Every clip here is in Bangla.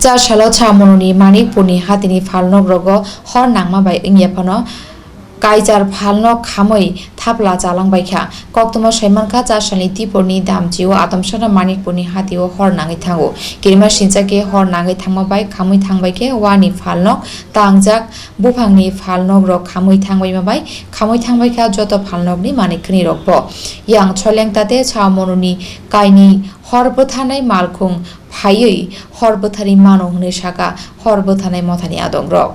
চারশাল ছামনি মানিকপুরনি হাতিনি ফালনক রগ হর নাংমাবাই ইংয়াফানো কাইজার ফালনক খাमै थापला जालांबायखा कक्तमा सैमानखा चारसालनि तिपुरनि दामजिउ आदमसाना मानिकपुरनि हातिओ हर नाङै थाङो किरिमा सिनजाके हर नाङै थांमाबाय खामै थांबायके वानि फालनक तांजाक बुफांनि फालनक रक खामै थांबायमाबाय खामै थांबायखा जत फालनकनि मानिकनि रकब यां छलेंताते छामनुनि काइनि हरबोथानाय मालखुं फायै हरबोथारि मानो होनो साका हरबोथानाय मथानि आदं रक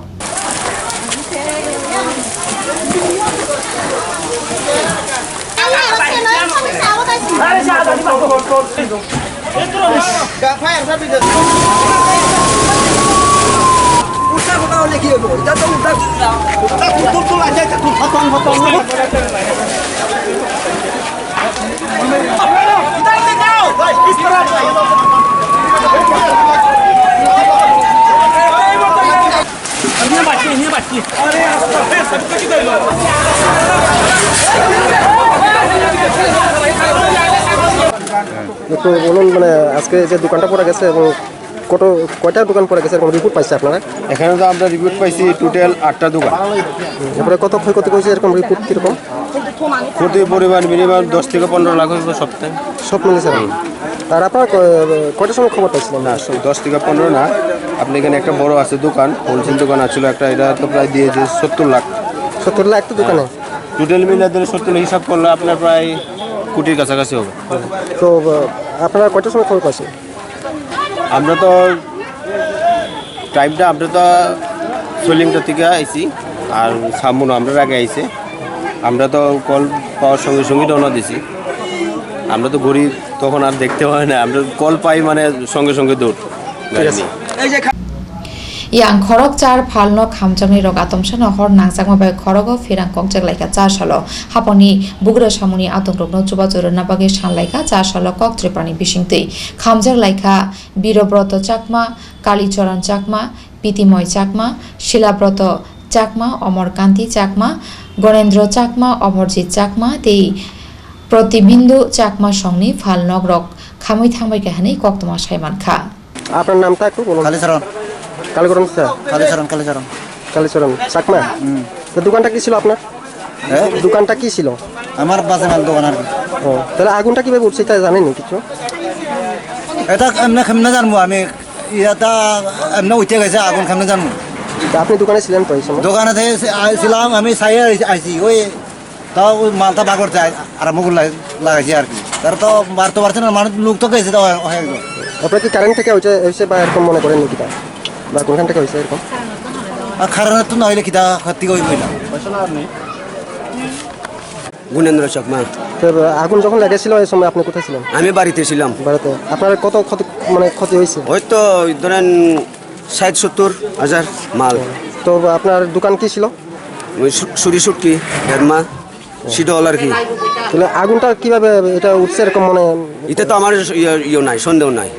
একটু বলুন মানে আজকে যে দোকানটা পড়ে গেছে এবং কয়টা দোকান পড়ে গেছে এরকম রিপোর্ট পাইছে আপনারা? এখানে তো আমরা রিপোর্ট পাইছি টোটাল 8টা দোকান। এরপরে কত ক্ষয়ক্ষতি করেছে এরকম রিপোর্ট কীরকম? ক্ষতির পরিমাণ মিনিমাম 10 থেকে 15 লাখ হবে সপ্তাহে। সব মিলেছে। আর আপনারা কয়টার সময় খবর পাইছিলেন? না 10 থেকে 15 না, আপনি এখানে একটা বড় আছে দোকান, হোলসেল দোকান আছিল একটা, এটা তো প্রায় দিয়েছে 70 লাখ। 70 লাখ একটা দোকানে? টোটাল মিলে ধরে 70 হিসাব করলে আপনার প্রায় কোটির কাছাকাছি হবে। তো আপনারা কয়টার সময় খবর পাইছেন? আমরা তো টাইমটা আমরা তো সোলিংটা থেকে আইছি, আর সামনে আমরা আগে আইছে। আমরা তো কল পাওয়ার সঙ্গে সঙ্গে রওনা দিছি। আমরা তো ঘড়ি তখন আর দেখতে হয় না, আমরা কল পাই মানে সঙ্গে সঙ্গে দৌড়। yang khorok char phalno khamjangni rok atomsana hor nangjangma bai khorogo firang kongjak laika charsalo haponi bugra samuni atongrokno chuba jorona bage sanlaika charsalo koktrepani bisingtei khamjak laika birobroto chakma kalicharan chakma pitimoy chakma shilabroto chakma অমরকান্তি Chakma গণেন্দ্র Chakma Amarjit Chakma তেই প্রতিবিন্দু চাকমা সংনি ফালনক রক খামৈ থাংবাই কাহানি কক্তমা সাইমান খা। আপনার নামটা একটু বলুন। কালীচরণ। কালীচরণ স্যার? কালীচরণ কালীচরণ চাকমা। তো দোকানটা কি ছিল আপনার? হ্যাঁ, দোকানটা কি ছিল? আমার বাজার দোকান আর কি। ও তাহলে আগুনটা কিভাবে উঠছে তা জানেন কিছু? এটা কেমনে জানবো আমি, এটা এমনি উঠে গেছে আগুন কেমনে জানবো? আপনি দোকানে ছিলেন তো এই সময়? দোকানে ছিলাম আমি, চাই আইছি ওই তাও ওই মালটা বাগর যায় আর মুগুর লাগাইছি আর কি। তার তো বাড়তে পারছে না, মানুষ লোক তো গেছে। আপনার কি কারেন্ট থেকে হয়েছে বা এরকম মনে করেন নাকি, বা কোনখান থেকে হয়েছে এরকম? খারাপ তো নইলে কিতা ক্ষতি করি বইলাম। গুণেন্দ্র চাকমা। তো আগুন যখন লেগেছিল এই সময় আপনি কোথায় ছিলেন? আমি বাড়িতে ছিলাম। বাড়িতে। আপনার কত ক্ষতি হয়েছে? হয়তো ধরেন 60-70 হাজার মাল। তো আপনার দোকান কি ছিল? সুরি সুটকি হেরমা শীতল আর কি। তাহলে আগুনটা কিভাবে এটা উঠছে এরকম মনে? এটা তো আমার ইয়ে নাই, সন্দেহ নাই।